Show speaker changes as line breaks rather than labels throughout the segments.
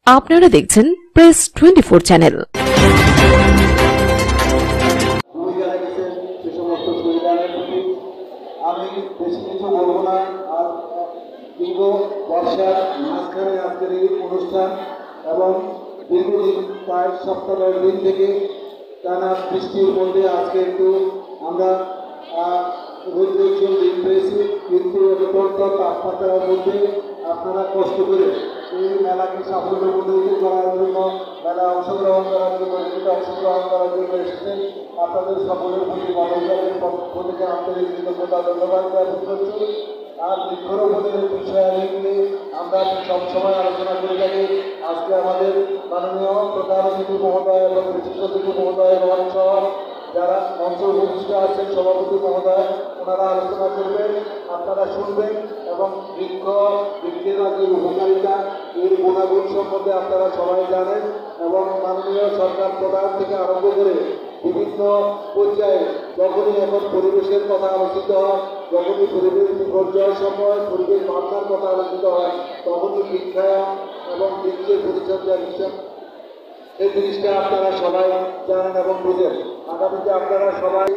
আপনারা দেখছেন press 24 channel.
আমি বেশি কিছু বলবো না। আর দীর্ঘ বর্ষার মাঝখানে আজকের এই অনুষ্ঠান এবং দীর্ঘদিন প্রায় সপ্তাহ দিন থেকে টানা বৃষ্টির মধ্যে আজকে একটু আমরা রোদ্রের দিন পেয়েছি, কিন্তু অত্যন্ত তাপমাত্রার মধ্যে আপনারা কষ্ট করে এই মেলাকে সাফল্যমণ্ডিত করার জন্য, মেলা অংশগ্রহণ করার জন্য, অংশগ্রহণ করার জন্য এসেছেন। আপনাদের সকলের প্রতি বাংলাদেশের পক্ষ থেকে আন্তরিক কৃতজ্ঞতা ধন্যবাদ জ্ঞাপন করছি। আর বৃক্ষরোপণের বিষয়ে নিয়ে আমরা সবসময় আলোচনা করে থাকি। আজকে আমাদের মাননীয় প্রধান অতিথি মহোদয় এবং বিশিষ্ট অতিথি মহোদয় এবং সহ যারা মঞ্চ উপস্থিত আছেন, সভাপতি মহোদয়, ওনারা আলোচনা করবেন, আপনারা শুনবেন এবং বৃক্ষের যে উপকারিতা, এর গুণাগুণ সম্বন্ধে আপনারা সবাই জানেন। এবং মাননীয় সরকার প্রধান থেকে আরম্ভ করে বিভিন্ন পর্যায়ে যখনই এখন পরিবেশের কথা আলোচিত হয়, যখনই পরিবেশ বিপর্যয়ের সময় পরিবেশ বাঁচার কথা আলোচিত হয়, তখনই বৃক্ষায়ন এবং বৃক্ষের পরিচর্যার হিসাব এই জিনিসটা আপনারা সবাই জানেন এবং বুঝেন। আগামীতে আপনারা সবাই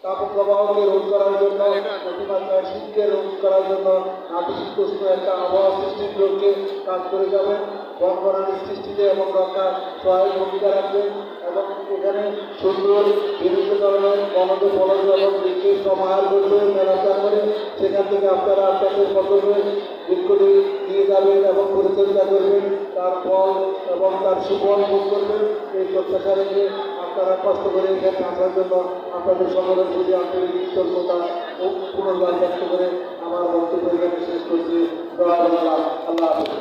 তাপপ্রবাহকে রোধ করার জন্য, অতিমাত্রায় শীতকে রোধ করার জন্য নাতিশীতোষ্ণ একটা আবহাওয়া সৃষ্টির লক্ষ্যে কাজ করে যাবেন। বনবনানীর সৃষ্টিতে এবং রক্ষা সহায়ক ভূমিকা রাখবেন এবং এখানে সুন্দর বিভিন্ন ধরনের বনজ ফলজ এবং বৃক্ষের সমাহার করবেন মেলাটা করে। সেখান থেকে আপনারা আপনাদের পছন্দের বৃক্ষটি নিয়ে যাবেন এবং পরিচর্যা করবেন, তার ফল এবং তার সুফল ভোগ করবেন। এই প্রত্যাশা রেখে আপনারা কষ্ট করে এখানে আসার জন্য আপনাদের সকলের প্রতি আন্তরিক কৃতজ্ঞতা ও পুনর্বার ব্যক্ত করে আমার বক্তব্য এখানে শেষ করছি। আল্লাহ হাফেজ।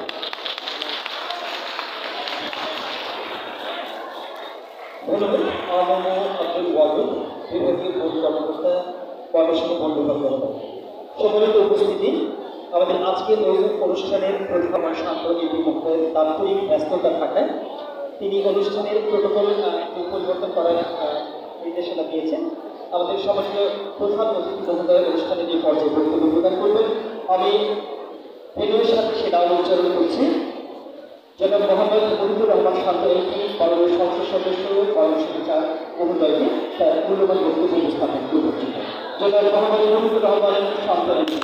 ধন্যবাদ। আমার নাম আব্দুল ওয়াদুদ, বিভাগীয় বোর্ড কর্মকর্তা, গবেষণা বন্দ্যোপাধ্যায়। সম্মানিত উপস্থিতি, আমাদের আজকের অনুষ্ঠানের প্রধান শান্ত মুখের দাপ্তরিক ব্যস্ততা থাকায় তিনি অনুষ্ঠানের প্রোটোকল পরিবর্তন করার নির্দেশনা দিয়েছেন। আমাদের সম্মানিত প্রধান অতিথি মহোদয় অনুষ্ঠানের এই পর্যায়ে বক্তব্য প্রদান করবেন। আমি ভেনুয়ের সাথে সেটা উচ্চারণ করছি। জনাব মোহাম্মদ মহিদুর রহমান শান্ত এমপি, মাননীয় সংসদ সদস্য, কর্মসংখ্যা মহোদয়কে তার মূল্যবান বক্তব্য উপস্থাপন করছেন। জনাব মোহাম্মদ মহিদুর রহমান শান্ত এমপি।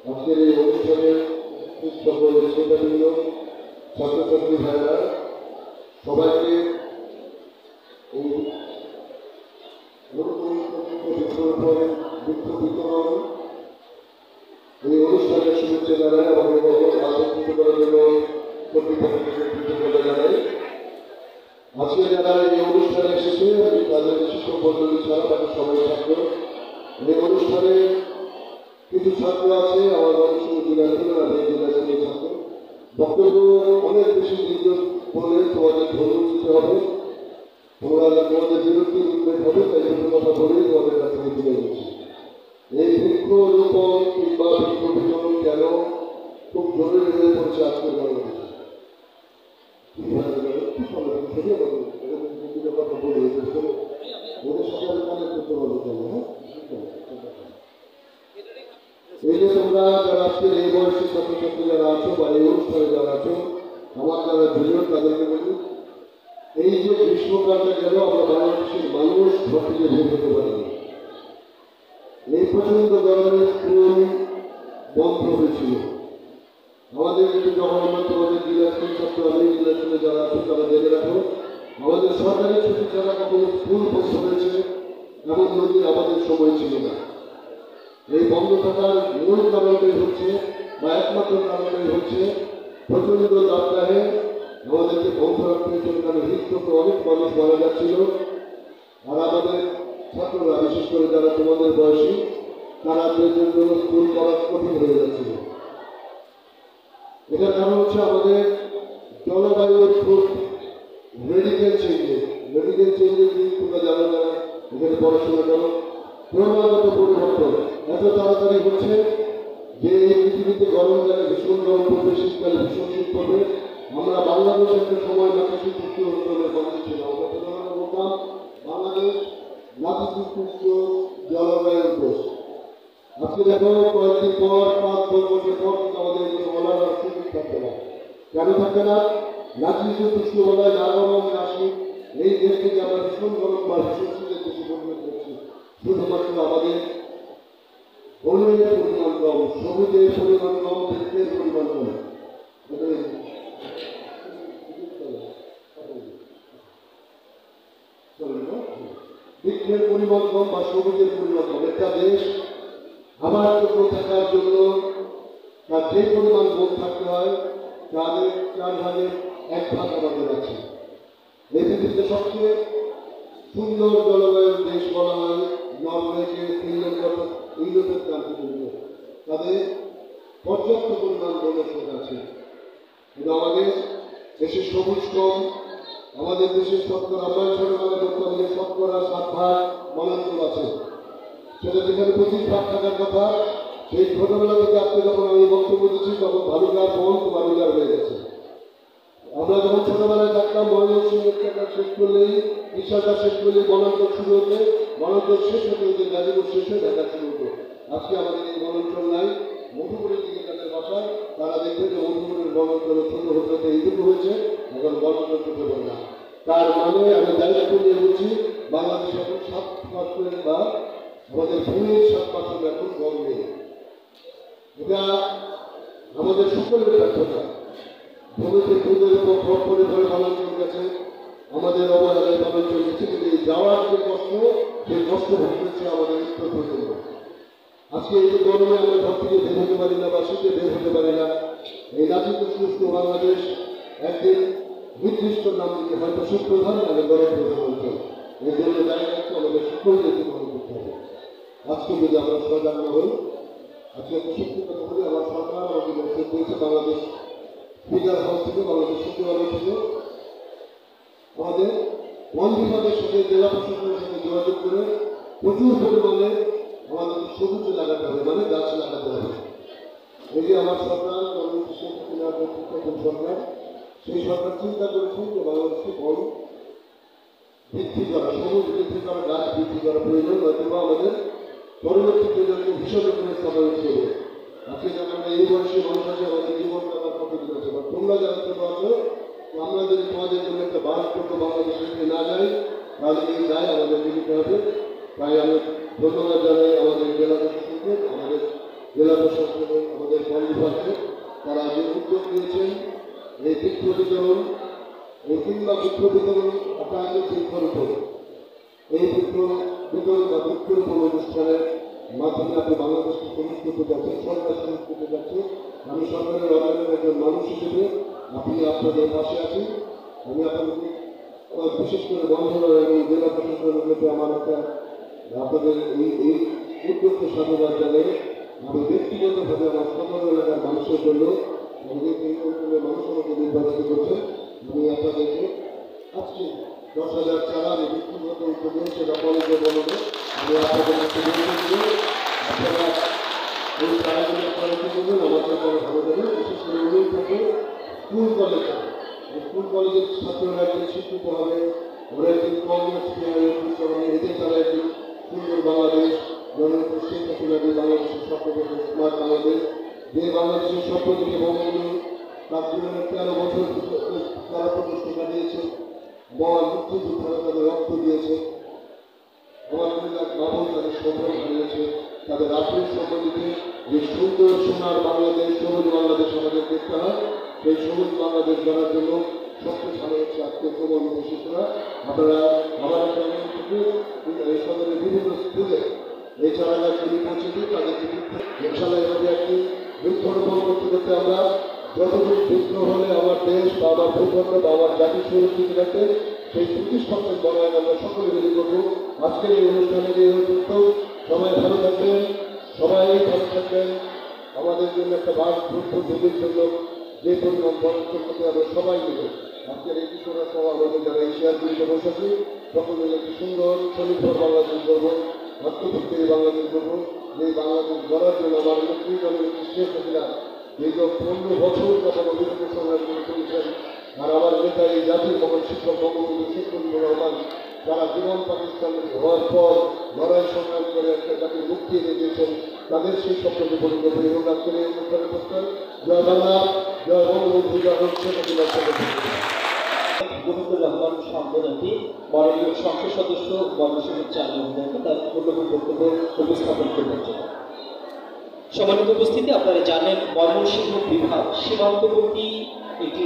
আজকের এই অনুষ্ঠানের সকল শ্রোতাবৃন্দ, ছাত্রছাত্রী ভাইরা, সবাইকে বৃক্ষ বিতরণ এই অনুষ্ঠানের শুভেচ্ছা জানাই এবং আলোকিত করার জন্য কর্তৃপক্ষকে কৃতজ্ঞতা জানাই। আজকে যারা এই অনুষ্ঠানে এসেছে তাদের শিক্ষক মন্ডলী ছাড়া তাদের সবাই ছাত্র। এই অনুষ্ঠানে কিছু ছাত্র আছে আমার মানুষের জেলা ছিল না, এই জেলা ছিল ছাত্র। বক্তব্য অনেক বেশি দীর্ঘ বলে তোমাদের ধৈর্য দিতে হবে, তোমাদের বিরক্তি উদ্বেগ হবে, তাই দুটো কথা বলেই তোমাদের কাছে তুলে দিচ্ছি। এই বৃক্ষরোপণ কিংবা বৃক্ষ বিতরণ কেন খুব জরুরি হয়ে পড়ছে আজকের বাংলাদেশে। কথা বলে ওদের সবাই করতে হবে। এই যে যে তোমরা যারা আজকে এই বয়সী ছাত্রছাত্রী যারা আছো বা এই অনুষ্ঠানে যারা আছো, আমার যারা জুনিয়র তাদেরকে বলি, এই যে গ্রীষ্মকালটা গেল আমরা বাংলাদেশের মানুষ ঘর থেকে বের হতে পারিনি। এই প্রচন্ড গরমে স্কুল বন্ধ হয়েছিল। আমাদের কিন্তু যখন আমরা তোমাদের জেলা স্কুল ছাত্র, আমি জেলা স্কুলে যারা আছো তারা জেনে রাখো, আমাদের সরকারি ছুটি ছাড়া কখনো স্কুল বন্ধ হয়েছে এমন নদী আমাদের সময় ছিল না। এই বন্ধ থাকার মূল কারণটাই হচ্ছে বা একমাত্র কারণটাই হচ্ছে প্রচন্ড দাবদাহে আমাদেরকে বন্ধ রাখতে হয়েছিল, কারণ হৃদরোগে অনেক মানুষ মারা যাচ্ছিল। আর আমাদের ছাত্ররা, বিশেষ করে যারা তোমাদের বয়সী, তারা তাদের জন্য স্কুল করা কঠিন হয়ে যাচ্ছিল। এটার কারণ হচ্ছে আমাদের জলবায়ুর খুব মেডিকেল চেঞ্জের দিক তোমরা জানো না, এখানে পড়াশোনা করো, ক্রমাগত পরিবর্তন এত তাড়াতাড়ি হচ্ছে যে এই পৃথিবীতে গরমকালে ভীষণ গরম পড়বে, শীতকালে ভীষণ শীত পড়বে। আমরা বাংলাদেশ একটা সময় নাতিশীতোষ্ণ অঞ্চলের মানুষ ছিলাম, আমরা প্রধানত বলতাম বাংলাদেশ নাতিশীতোষ্ণ জলবায়ুর দেশ। আজকে দেখো কয়েকদিন পর 5-10 বছর পর কিন্তু আমাদের এগুলো বলার আর সুযোগ থাকবে না। কেন থাকবে না? নাতিশীতোষ্ণ বলায় না গরম না শীত, এই দেশ থেকে আমরা ভীষণ গরম বা ভীষণ শীতের দেশে পরিণত হচ্ছি। শুধুমাত্র আমাদের বনের পরিমাণ কম, সবুজের পরিমাণ কম, বৃক্ষের পরিমাণ কম। বৃক্ষের পরিমাণ কম বা সবুজের পরিমাণ কম। একটা দেশ আমার চোখ থাকার জন্য তার যে পরিমাণ বন থাকতে হয় তাদের 4 ভাগের 1 ভাগ আমাদের আছে। এই পৃথিবীতে সবচেয়ে সুন্দর জলবায়ুর দেশ বলা হয় নরওয়েকে, ইউরোপের কান্ট্রিগুলো, তাদের পর্যাপ্ত পরিমাণ বনের শোধ আছে। কিন্তু আমাদের দেশে সবুজ কম। আমাদের দেশের 52 মানে বর্তমানে 7.7 বনাঞ্চল আছে। সেটা যেখানে 25 থাকার কথা, সেই ছোটবেলা থেকে আজকে যখন আমি বক্তব্য দিচ্ছি তখন ভালুকার বন ভালুকার হয়ে গেছে। আমরা যখন ছোটবেলায় থাকতাম ময়মনসিংহের টাকা শেষ করলেই, বিশাখা শেষ করলেই বনাঞ্চল শুরু হতে, বনাঞ্চল শেষ হতে হতে গাজীপুর শেষ হয়ে দেখা শুরু হতো। আজকে আমাদের এই বনাঞ্চল নাই। মধুপুরের দিকে তাদের বাসা, তারা দেখবে যে মধুপুরের বনাঞ্চল ছোট হতে এইটুকু হয়েছে, এখন বনাঞ্চল ছোট হবে না। তার মানে আমি দায়িত্ব নিয়ে বলছি, বাংলাদেশ এখন 7% বা আমাদের ভূমির 7% এখন কম নেই। এটা আমাদের সকলের ব্যর্থতা। ভূমিতে খুঁজে করে ধরে বনাঞ্চল গেছে, আমাদের অবহেলায় বনাঞ্চল গেছে, কিন্তু এই যাওয়ার যে কষ্ট, সেই কষ্ট ভুগছে আমাদের উত্তর প্রজন্ম। আজকে এই যে গরমে আমরা ঘর থেকে বের হতে পারি না বা শীতে বের হতে পারি না, এই নাতিশীতোষ্ণ বাংলাদেশ একদিন নির্দিষ্ট নাম দিয়ে হয়তো সুপ্রধান মানে গরম প্রধান অঞ্চল। এই জন্য জায়গাকে আমাদের সকলকে মনে করতে হবে। আজকে যদি আমরা সজাগ না হই, আজকে একটা সত্যি কথা বলি, আমার সরকার আমাকে মেসেজ দিয়েছে বাংলাদেশ স্পিকার হাউস থেকে, বাংলাদেশ সচিবালয় থেকে, আমাদের বন বিভাগের সাথে জেলা প্রশাসনের সাথে যোগাযোগ করে প্রচুর পরিমাণে আমাদের সবুজ লাগাতে হবে, মানে গাছ লাগাতে হবে। এই যে আমার সরকার, সরকার, সেই সরকার চিন্তা করেছে যে বাংলাদেশকে বন বৃদ্ধি করা, সবুজ বৃদ্ধি করা, গাছ বৃদ্ধি করা প্রয়োজন, অথবা আমাদের পরবর্তী প্রজন্ম হিসাবে করে স্থাপন করবে। আজকে যখন এই বয়সে মানুষ আছে, আমাদের জীবন কাটার কতদিন আছে, বা তোমরা যারা ছোট আছো, আমরা যদি তোমাদের জন্য একটা বাসযোগ্য বাংলাদেশ রেখে না যাই, তাহলে এই দায় আমাদেরকে নিতে হবে। তাই আমি ধন্যবাদ জানাই আমাদের জেলা প্রশাসনকে, আমাদের জেলা প্রশাসনের, আমাদের বন বিভাগকে। তারা যে উদ্যোগ নিয়েছেন, এই বৃক্ষ বিতরণ, এই কিংবা বৃক্ষ বিতরণ আপনাদের বৃক্ষরোপণ, এই বৃক্ষ বিতরণ বা বৃক্ষরোপণ অনুষ্ঠানের মাধ্যমে আপনি বাংলাদেশকে সবুজ করতে যাচ্ছেন, সরকার সবুজ করতে যাচ্ছে। আমি সরকারের অধীনের একজন মানুষ হিসেবে আপনি আপনাদের পাশে আছি। আমি আপনাদেরকে বিশেষ করে বন্ধুরা এবং জেলা প্রশাসনের মধ্যে আমার একটা আপনাদের এই উদ্যোগকে সাধুবাদ জানাই। আমি ব্যক্তিগতভাবে আমার সকল এলাকার মানুষের জন্য, আমাদের এই অঞ্চলের মানুষ আমাকে নির্বাচিত করছে, আমি আপনাদেরকে আজকে 10,000 চারা আমি ব্যক্তিগত উদ্যোগে সেটা কলেজে বলবো, আমি আপনাদের কাছে আপনারা এই চারাগুলো কলেজে করবেন, আমাকে পরে ভালো দেবেন। বিশেষ করে উল্লেখ করবে স্কুল কলেজ, স্কুল কলেজের ছাত্ররা একদিন শিক্ষিত হবে, ওরা একদিন কংগ্রেস এদের তারা একদিন সুন্দর বাংলাদেশ জননেত্রী শেখ হাসিনা যে বাংলাদেশের স্বপ্ন দেখে স্মার্ট বাংলাদেশ, যে বাংলাদেশের স্বপ্ন দেখে বঙ্গবন্ধু তার জীবনের 13 বছর তারা প্রতিষ্ঠা দিয়েছে, বড় মুক্তিযোদ্ধারা তাদের রক্ত দিয়েছে, আমার বাবু তাদের সম্মান হারিয়েছে, তাদের রাত্রির সম্মানিতে যে সুন্দর সোনার বাংলাদেশ, সবুজ বাংলাদেশ আমাদের দেখতে হয়, সেই সবুজ বাংলাদেশ গড়ার জন্য সবচেয়ে ভালো হচ্ছে আজকে প্রবল শিশুরা আপনারা আমাদের গ্রামের থেকে এই সদরের বিভিন্ন স্কুলে এই চারাগাছগুলি পৌঁছে দিই, তাদেরকে ইনশাল্লাহ এভাবে একটি বৃক্ষরোপণ করতে করতে আমরা যতটুকু বৃক্ষ হলে আমার দেশ বা আমার ভূখণ্ড বা আমার জাতি সুরক্ষিত রাখতে সেই 25% বনায়ন আমরা সকলে মিলে করবো। আজকের এই অনুষ্ঠানে যে উদ্যোগ, সবাই ভালো থাকবেন, সবাই ভালো থাকবেন। আমাদের জন্য একটা বাস ভূমির জন্য যে পরিমাণ বরাদ্দ করতে হবে সবাই মিলে আজকের এই কিশোরা সহ আমাদের যারা এশিয়ার বিরুদ্ধে বসেছে সকলে মিলে একটি সুন্দর স্বনির্ভর বাংলাদেশ করবো, আত্মভিত্তিক বাংলাদেশ করবো। যে বাংলাদেশ গড়ার জন্য আমার নেত্রী জননেত্রী শেখ হাসিনা দীর্ঘ 15 বছর যখন অভিযোগ সংগ্রাম করে চলেছেন, আর আমার নেতা এই জাতির মহান শিক্ষক বঙ্গবন্ধু শেখ মুজিবুর রহমান যারা জীবন পাকিস্তান হওয়ার পর লড়াই সংগ্রাম করে একটা জাতির মুক্তি এনে দিয়েছেন, তাদের সেই স্বপ্নকে পরিণত করে এবং আজকের এই অনুষ্ঠানের প্রস্তাব জয় বাংলা, জয় বঙ্গবন্ধু, জয় শেখ হাসিনা।
মুজিবুর রহমান সম্মেলনটি মাননীয় সংসদ সদস্য ময়মনসিংহের চালু মহোদয়কে তার মূল্যবান বক্তব্য উপস্থাপন করবেন। সম্মানিত উপস্থিতি, আপনারা জানেন ময়মনসিংহ বিভাগ সীমান্তবর্তী একটি